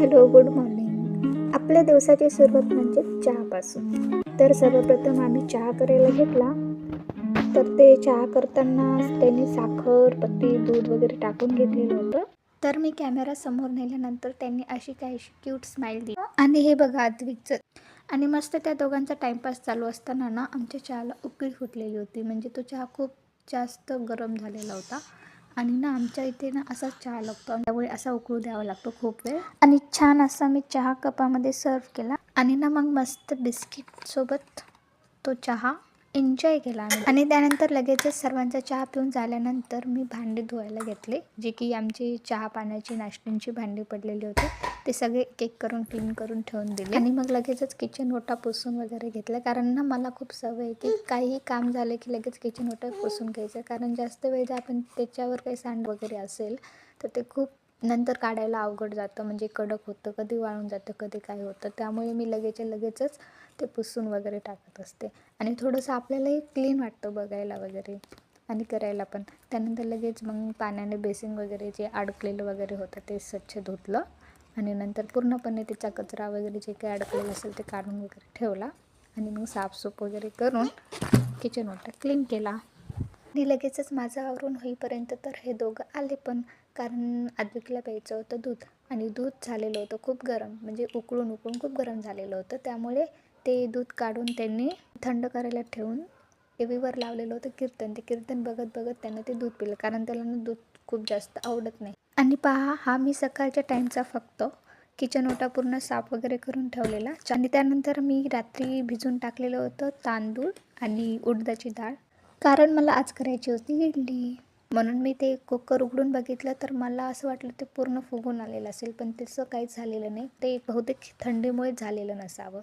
Hello, good morning. आपल्या दिवसाची सुरुवात म्हणजे चहापासून. तर सर्वप्रथम आम्ही चहा करायला घेतला. तर ते चहा करताना त्यांनी साखर, पत्ती, दूध वगैरे टाकून घेतलेलं होतं. तर मी कॅमेरा समोर नेल्यानंतर त्यांनी अशी काहीशी क्यूट स्माईल दिली. आणि हे बघा अद्विकचं. आणि मस्त त्या दोघांचा टाइमपास चालू असताना ना आमच्या चहाला उकळी फुटलेली होती. म्हणजे तो चहा खूप जास्त गरम झालेला होता. आणि ना आमच्या इथे ना असाच चहा लागतो, त्यामुळे असा उकळू द्यावा लागतो खूप वेळ. आणि छान असा मी चहा कपामध्ये सर्व केला आणि ना मग मस्त बिस्किट सोबत तो चहा एन्जॉय केला आणि त्यानंतर लगेचच सर्वांचा चहा पिऊन झाल्यानंतर मी भांडे धुवायला घेतले, जे की आमची चहा पाण्याची नाश्त्यांची भांडी पडलेली होती. ते सगळे एक एक करून क्लीन करून ठेवून दिले आणि मग लगेचच किचन ओटा पुसून वगैरे घेतलं. कारण ना मला खूप सवय आहे की काही काम झाले की लगेच किचन ओटा पुसून घ्यायचं. कारण जास्त वेळ जर आपण त्याच्यावर काही सांड वगैरे असेल तर ते खूप नंतर काढायला अवघड जातं. म्हणजे कडक होतं, कधी वाळून जातं, कधी काय होतं. त्यामुळे मी लगेचच ते पुसून वगैरे टाकत असते. आणि थोडंसं आपल्यालाही क्लीन वाटतं बघायला वगैरे आणि करायला पण. त्यानंतर लगेच मग पाण्याने बेसिन वगैरे जे अडकलेलं वगैरे होतं ते स्वच्छ धुतलं आणि नंतर पूर्णपणे त्याचा कचरा वगैरे जे काही अडकलेलं असेल ते काढून वगैरे ठेवला आणि मग साफसूफ वगैरे करून किचन ओटा क्लीन केला. आणि लगेचच माझं आवरून होईपर्यंत तर हे दोघं आले पण. कारण अद्विकला प्यायचं होतं दूध आणि दूध झालेलं होतं खूप गरम, म्हणजे उकळून खूप गरम झालेलं होतं. त्यामुळे ते दूध काढून त्यांनी थंड करायला ठेवून टीव्हीवर लावलेलं होतं कीर्तन. ते कीर्तन बघत त्यांना ते दूध पिलं, कारण त्याला ना दूध खूप जास्त आवडत नाही. आणि पहा, हा मी सकाळच्या टाईमचा फक्त किचन ओटा पूर्ण साफ वगैरे करून ठेवलेला. आणि त्यानंतर मी रात्री भिजून टाकलेलं होतं तांदूळ आणि उडदाची डाळ, कारण मला आज करायची होती इडली. म्हणून मी ते कुकर उघडून बघितलं तर मला असं वाटलं ते पूर्ण फुगून आलेलं असेल, पण तसं काहीच झालेलं नाही. ते बहुतेक थंडीमुळे झालेलं नसावं.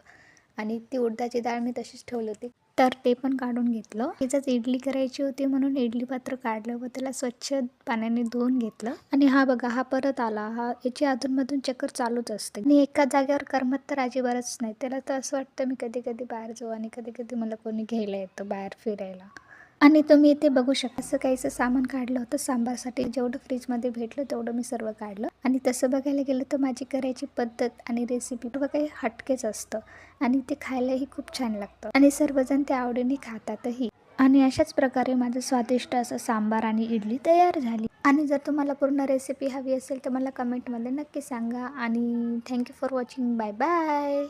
आणि ती उडदाची डाळ मी तशीच ठेवली होती, तर ते पण काढून घेतलं. तिचंच इडली करायची होती म्हणून इडली पात्र काढलं व त्याला स्वच्छ पाण्याने धुवून घेतलं. आणि हा बघा, हा परत आला. हा याची अधूनमधून चक्कर चालूच असते आणि एका जागेवर करमत तर अजिबातच नाही. त्याला तर असं वाटतं मी कधी कधी बाहेर जाऊ आणि कधी कधी मला कोणी घ्यायला येतं बाहेर फिरायला. आणि तुम्ही इथे बघू शकता असं काहीचं सामान काढलं होतं सांबारसाठी. जेवढं फ्रीजमध्ये भेटलं तेवढं मी सर्व काढलं. आणि तसं बघायला गेलं तर माझी करायची पद्धत आणि रेसिपी काही हटकेच असतं आणि ते खायलाही खूप छान लागतं आणि सर्वजण ते आवडीने खातातही. आणि अशाच प्रकारे माझं स्वादिष्ट असं सांबार आणि इडली तयार झाली. आणि जर तुम्हाला पूर्ण रेसिपी हवी असेल तर मला कमेंटमध्ये नक्की सांगा. आणि thank you for watching. Bye bye.